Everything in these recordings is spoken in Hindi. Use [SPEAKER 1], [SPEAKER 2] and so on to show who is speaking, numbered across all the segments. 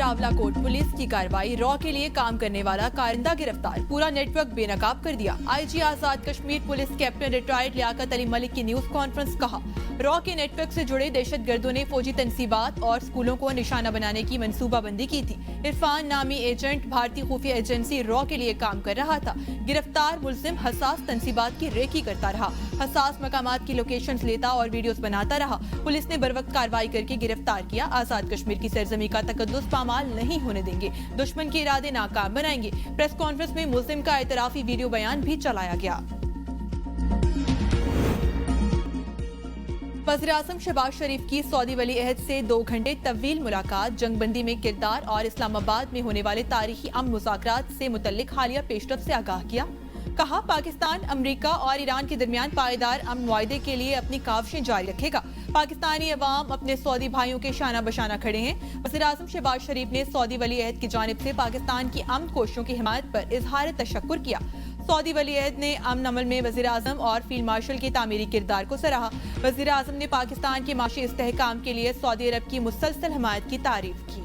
[SPEAKER 1] चावला कोट पुलिस की कार्रवाई। रॉ के लिए काम करने वाला कारिंदा गिरफ्तार, पूरा नेटवर्क बेनकाब कर दिया। IG Azad Kashmir police captain retired Liaquat Ali Malik की न्यूज कॉन्फ्रेंस। कहा, रॉ के नेटवर्क से जुड़े दहशतगर्दों ने फौजी तनसीबात और स्कूलों को निशाना बनाने की मंसूबाबंदी की थी। इरफान नामी एजेंट भारतीय खुफिया एजेंसी रॉ के लिए काम कर रहा था। गिरफ्तार मुल्जिम हसास तनसीबात की रेकी करता रहा, हसास मकामात की लोकेशंस लेता और वीडियोस बनाता रहा। पुलिस ने बरवक्त कार्रवाई करके गिरफ्तार किया। आजाद कश्मीर की सरजमी का तकद्दुस पामाल नहीं होने देंगे, दुश्मन के इरादे नाकाम बनाएंगे। प्रेस कॉन्फ्रेंस में मुल्जिम का एतराफी वीडियो बयान भी चलाया गया। वज़ीर-ए-आज़म शहबाज शरीफ की सऊदी वली अहद से 2 घंटे तवील मुलाकात, जंगबंदी में किरदार और इस्लामाबाद में होने वाले तारीखी अमन मुज़ाकरात से मुतल्लिक हालिया पेशरफ से आगाह किया। कहा, पाकिस्तान अमरीका और ईरान के दरमियान पायदार अमन मुआहदे के लिए अपनी काविशें जारी रखेगा। पाकिस्तानी अवाम अपने सऊदी भाइयों के शाना बशाना खड़े हैं। वज़ीर-ए-आज़म शहबाज शरीफ ने सऊदी वली अहद की जानिब से पाकिस्तान की अमन कोशिशों की हिमायत पर इजहार तशक्कुर किया। सऊदी वली अहद ने अमन अमल में वज़ीर-ए-आज़म और फील्ड मार्शल के तामीरी किरदार को सराहा। वज़ीर-ए-आज़म ने पाकिस्तान के माशी इस्तेहकाम के लिए सऊदी अरब की मुसलसल हिमायत की तारीफ की।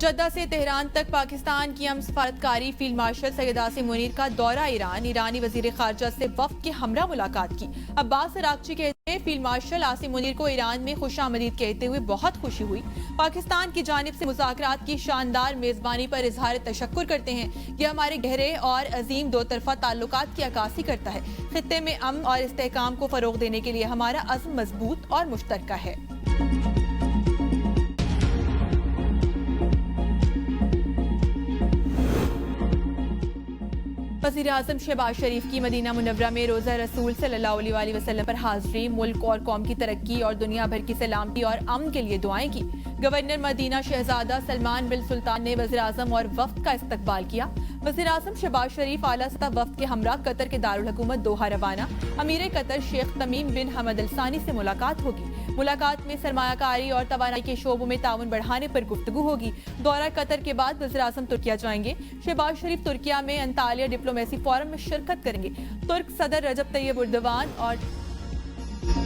[SPEAKER 1] जद्दा से तेहरान तक पाकिस्तान की अमन सफारतकारी फील्ड मार्शल सैयद आसिम मुनीर का दौरा ईरान, ईरानी वजीर खारजा से वफ्द के हमरा मुलाकात की। अब्बास अरागची कहते हैं, फील्ड मार्शल आसिम मुनीर को ईरान में खुशामदीद कहते हुए बहुत खुशी हुई। पाकिस्तान की जानिब से मुज़ाकरात की शानदार मेजबानी पर इजहार तशक्कुर करते हैं। यह हमारे गहरे और अजीम दो तरफा ताल्लुकात की अक्कासी करता है। खित्ते में अमन और इस्तेहकाम को फरोग देने के लिए हमारा अज़्म मजबूत और मुश्तरका है। वज़ीर-ए-आज़म शहबाज शरीफ की मदीना मुनव्वरा में रोज़ा रसूल सल्लल्लाहु अलैहि वसल्लम पर हाज़री, मुल्क और कौम की तरक्की और दुनिया भर की सलामती और अमन के लिए दुआएं की। गवर्नर मदीना शहजादा सलमान बिन सुल्तान ने वज़ीर-ए-आज़म और वफ्द का इस्तकबाल किया। वज़ीर-ए-आज़म शहबाज शरीफ आला सतह वफ्द के हमरा कतर के दारुल हुकूमत दोहा रवाना। अमीर कतर शेख तमीम बिन हमद अल सानी से मुलाकात होगी। मुलाकात में सरमायाकारी और तवानाई के शोबों में ताउन बढ़ाने पर गुफ्तगू होगी। दौरा कतर के बाद वज़ीर-ए-आज़म तुर्किया जाएंगे। शहबाज शरीफ तुर्किया में अंतालिया डिप्लोमेसी फोरम में शिरकत करेंगे। तुर्क सदर रजब तैयब उर्दवान और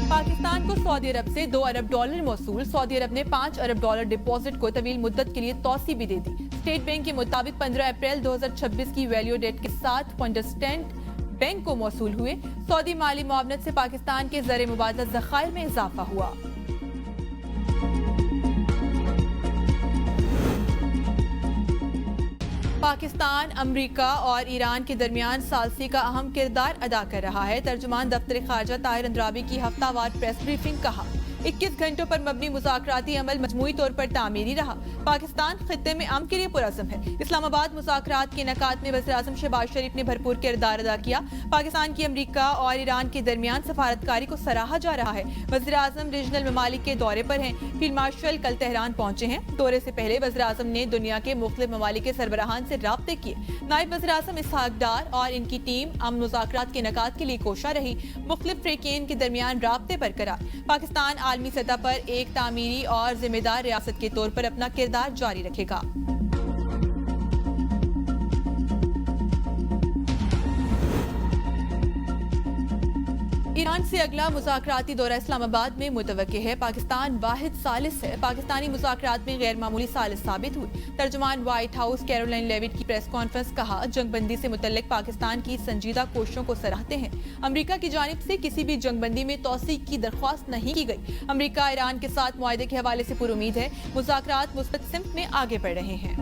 [SPEAKER 1] पाकिस्तान को सऊदी अरब से $2 अरब मौसूल। सऊदी अरब ने $5 अरब डिपॉजिट को तवील मुद्दत के लिए तौसी भी दे दी। स्टेट बैंक के मुताबिक 15 अप्रैल 2026 की वैल्यू डेट के साथ फंडस्टैंड बैंक को मौसूल हुए। सऊदी माली मुआवनत से पाकिस्तान के ज़र मुबादला ज़खायर में इजाफा हुआ। पाकिस्तान अमरीका और ईरान के दरमियान सालसी का अहम किरदार अदा कर रहा है। तर्जुमान दफ्तर खारजा ताहिर अंद्राबी की हफ्तावार प्रेस ब्रीफिंग। कहा, 21 घंटों पर मबनी मुज़ाकराती अमल मजमूई तौर पर तामीरी रहा। पाकिस्तान खित्ते में अमन के लिए पुरअज़्म है। इस्लामाबाद मुज़ाकरात के इनेकाद में वज़ीर-ए-आज़म शहबाज शरीफ ने भरपूर किरदार अदा किया। पाकिस्तान की अमरीका और ईरान के दरमियान सफारतकारी को सराहा जा रहा है। वज़ीर-ए-आज़म रीजनल ममालिक के दौरे पर हैं। फील्ड मार्शल कल तेहरान पहुंचे हैं। दौरे से पहले वज़ीर-ए-आज़म ने दुनिया के मुख्तलिफ ममालिक के सरबराहान से राब्ते किए। नायब वज़ीर-ए-आज़म इसहाक डार और इनकी टीम अमन मुज़ाकरात के इनेकाद के लिए कोशा रही। मुख्तलिफ फ़रीक़ैन के दरमियान राब्ते बरकरार। पाकिस्तान आलमी सतह पर एक तामीरी और जिम्मेदार रियासत के तौर पर अपना किरदार जारी रखेगा। ईरान से अगला मुज़ाकराती दौरा इस्लामाबाद में मुतवक्किल है। पाकिस्तान वाहिद सालिस है। पाकिस्तानी मुज़ाकरात में गैर मामूली सालिस साबित हुई। तर्जुमान व्हाइट हाउस कैरोलाइन लेविट की प्रेस कॉन्फ्रेंस। कहा, जंगबंदी से मुतल्लिक पाकिस्तान की संजीदा कोशिशों को सराहते हैं। अमरीका की जानिब से किसी भी जंगबंदी में तौसीक की दरख्वास्त नहीं की गई। अमरीका ईरान के साथ मुआहदे के हवाले से पुरुमीद है। मुज़ाकरात मुस्बत सिमत में आगे बढ़ रहे हैं।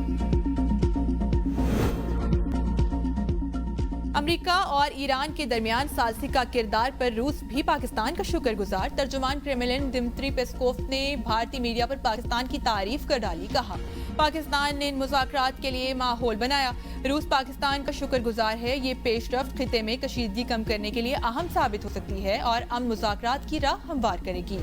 [SPEAKER 1] अमरीका और ईरान के दरमियान सालसी का किरदार पर रूस भी पाकिस्तान का शुक्रगुजार। तर्जुमान क्रेमलिन दिमित्री पेस्कोव ने भारतीय मीडिया पर पाकिस्तान की तारीफ कर डाली। कहा, पाकिस्तान ने इन मुज़ाकरात के लिए माहौल बनाया। रूस पाकिस्तान का शुक्रगुजार है। ये पेशरफ्त खित्ते में कशीदगी कम करने के लिए अहम साबित हो सकती है और अमन मुज़ाकरात की राह हमवार करेगी।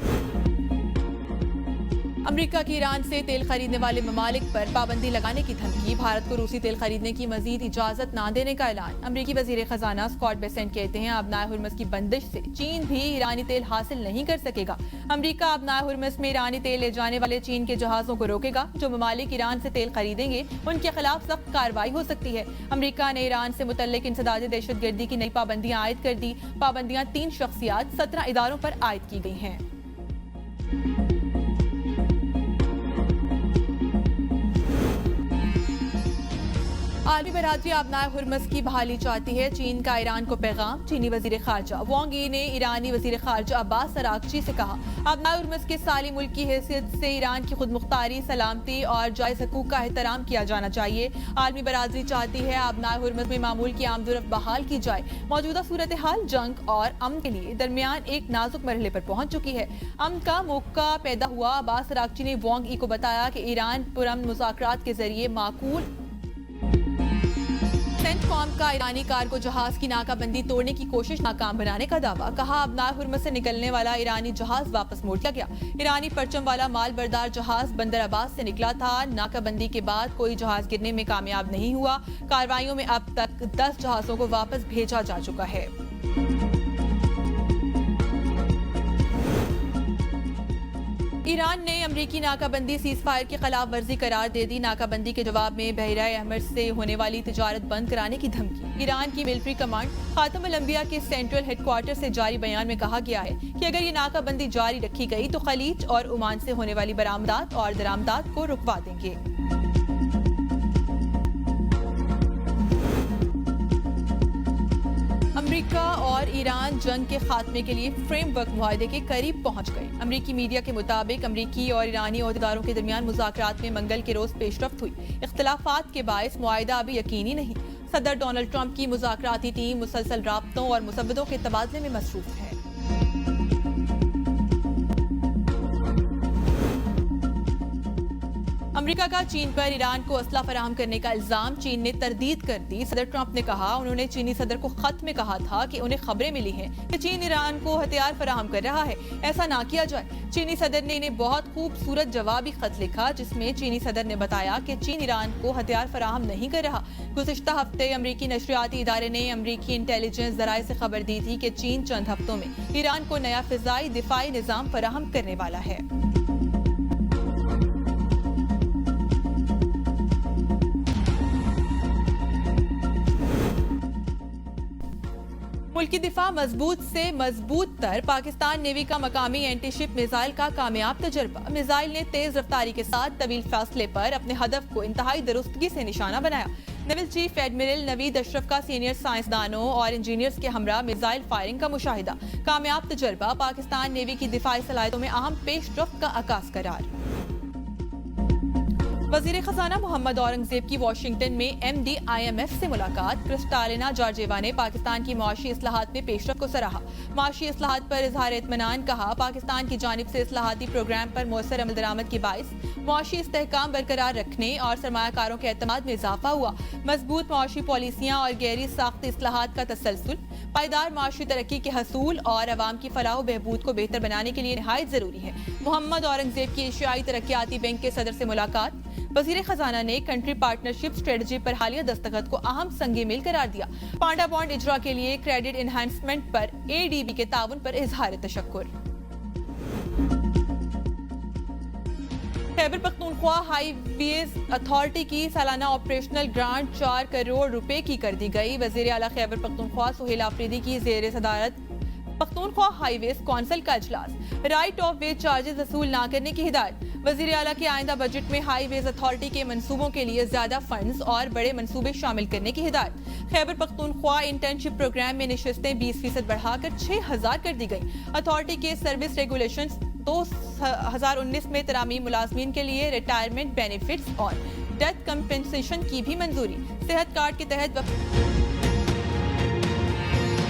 [SPEAKER 1] अमेरिका की ईरान से तेल खरीदने वाले ममालिक पर पाबंदी लगाने की धमकी। भारत को रूसी तेल खरीदने की मजीद इजाजत न देने का ऐलान। अमेरिकी वजीर खजाना स्कॉट बेसेंट कहते हैं आबनाए हुर्मुज़ की बंदिश से चीन भी ईरानी तेल हासिल नहीं कर सकेगा। अमेरिका आबनाए हुर्मुज़ में ईरानी तेल ले जाने वाले चीन के जहाजों को रोकेगा। जो ममालिक ईरान से तेल खरीदेंगे उनके खिलाफ सख्त कार्रवाई हो सकती है। अमेरिका ने ईरान से मुतल्लिक इंसदादी दहशतगर्दी की नई पाबंदियां आयद कर दी। पाबंदियां 3 शख्सियात 17 इदारों पर आयद की गई हैं। आलमी बरादरी आबनाए हुर्मुज़ की बहाली चाहती है। चीन का ईरान को पैगाम। चीनी वजीर खारजा वांग यी ने ईरानी वजीर खारजा अब्बास अरागची से कहा आबनाए हुर्मुज़ के साली मुल्क की हैसियत से ईरान की खुद मुख्तारी, सलामती और जायज़ हकूक का एहतराम किया जाना चाहिए। आलमी बरादरी चाहती है आबनाए हुर्मुज़ में मामूल की आमदोरफ्त बहाल की जाए। मौजूदा सूरत हाल जंग और अमन के लिए दरमियान एक नाजुक मरहले पर पहुंच चुकी है। अमन का मौका पैदा हुआ। अब्बास अरागची ने वांग यी को बताया कि ईरान पुरअमन मुज़ाकरात के जरिए माकूल सेंटकॉम का ईरानी कार्गो जहाज की नाकाबंदी तोड़ने की कोशिश नाकाम बनाने का दावा। कहा आबनाए हुर्मुज़ से निकलने वाला ईरानी जहाज वापस मोड़ लिया गया। ईरानी परचम वाला माल बरदार जहाज बंदर अब्बास से निकला था। नाकाबंदी के बाद कोई जहाज गिरने में कामयाब नहीं हुआ। कार्रवाइयों में अब तक 10 जहाजों को वापस भेजा जा चुका है। ईरान ने अमरीकी नाकाबंदी सीज़फायर की खिलाफ वर्जी करार दे दी। नाकाबंदी के जवाब में बहरा अहमर से होने वाली तिजारत बंद कराने की धमकी। ईरान की मिलिट्री कमांड खातमुल अंबिया के सेंट्रल हेडक्वार्टर से जारी बयान में कहा गया है कि अगर ये नाकाबंदी जारी रखी गई तो खलीज और ओमान से होने वाली बरामदात और दरामदात को रुकवा देंगे। अमेरिका और ईरान जंग के खात्मे के लिए फ्रेमवर्क मुआहदे के करीब पहुंच गए। अमेरिकी मीडिया के मुताबिक अमेरिकी और ईरानी ओहदेदारों के दरमियान मुज़ाकरात में मंगल के रोज पेशरफ्त हुई। इख्तिलाफात के बायस मुआहदा अभी यकीनी नहीं। सदर डोनाल्ड ट्रंप की मुज़ाकराती टीम मुसलसल राब्तों और मुसव्वदों के तबादले में मसरूफ है। अमेरिका का चीन पर ईरान को असला फराहम करने का इल्जाम। चीन ने तरदीद कर दी। सदर ट्रंप ने कहा उन्होंने चीनी सदर को खत में कहा था कि उन्हें खबरें मिली हैं कि चीन ईरान को हथियार फराहम कर रहा है, ऐसा ना किया जाए। चीनी सदर ने इन्हें बहुत खूबसूरत जवाबी खत लिखा जिसमें चीनी सदर ने बताया कि चीन ईरान को हथियार फराहम नहीं कर रहा। गुज़िश्ता हफ्ते अमेरिकी नशरियाती इदारे ने अमेरिकी इंटेलिजेंस जराये से खबर दी थी कि चीन चंद हफ्तों में ईरान को नया फिजाई दिफाई निजाम फराहम करने वाला है। मुल्की दिफा मजबूत से मजबूत तर। पाकिस्तान नेवी का मकामी एंटीशिप मिसाइल का कामयाब तजर्बा। मिसाइल ने तेज रफ्तारी के साथ तवील फासले पर अपने हदफ को इंतहाई दुरुस्तगी से निशाना बनाया। Naval chief admiral Naveed Ashraf का सीनियर साइंसदानों और इंजीनियर्स के हमरा मिसाइल फायरिंग का मुशाहिदा। कामयाब तजर्बा पाकिस्तान नेवी की दिफाई सलाहियतों में अहम पेशरफ्त का आगाज करार। वजीर खजाना मोहम्मद औरंगजेब की वाशिंगटन में MD IMF से मुलाकात। क्रिस्टालिना जॉर्जिएवा ने पाकिस्तान की मुआशी इस्लाहात में पेशरफ्त को सराहा। मुआशी इस्लाहात पर इजहार इत्मीनान। कहा पाकिस्तान की जानिब से इस्लाहाती प्रोग्राम पर मौसर अमल दरामद की बाइस मुआशी इस्तेहकाम बरकरार रखने और सरमायाकारों के एतमाद में इजाफा हुआ। मजबूत मुआशी पॉलिसियाँ और गहरी साख्ती इस्लाहात का तसलसल पायदार माशी तरक्की के हसूल और अवाम की फलाह बहबूद को बेहतर बनाने के लिए नहायत जरूरी है। मोहम्मद औरंगजेब की एशियाई तरक्याती बैंक के सदर से मुलाकात। वजीर खजाना ने कंट्री पार्टनरशिप स्ट्रेटजी पर हालिया दस्तखत को अहम संगे मेल करार दिया। पांडा बॉन्ड इजरा के लिए क्रेडिट एनहांसमेंट पर ADB के ताउन पर इजहार तशक्कुर। खैबर पख्तूनख्वा हाईवेज अथॉरिटी की सालाना ऑपरेशनल ग्रांट 4 करोड़ रुपए की कर दी गई। वजीर आला खैबर पख्तूनख्वा सुहेल आफरीदी की जेर सदारत पख्तूनख्वा हाईवेज कौंसिल का इजलास। राइट ऑफ वे चार्जेस वसूल न करने की हिदायत। वजीर आला के आइंदा बजट में हाईवेज अथॉरिटी के मंसूबों के लिए ज्यादा फंड्स और बड़े मंसूबे शामिल करने की हिदायत। खैबर पख्तूनख्वा इंटर्नशिप प्रोग्राम में निशस्तें 20% बढ़ाकर 6000 कर दी गई। अथॉरिटी के सर्विस रेगुलेशंस 2019 में तरामी मुलाजमीन के लिए रिटायरमेंट बेनिफिट्स और डेथ कंपेंसेशन की भी मंजूरी। सेहत कार्ड के तहत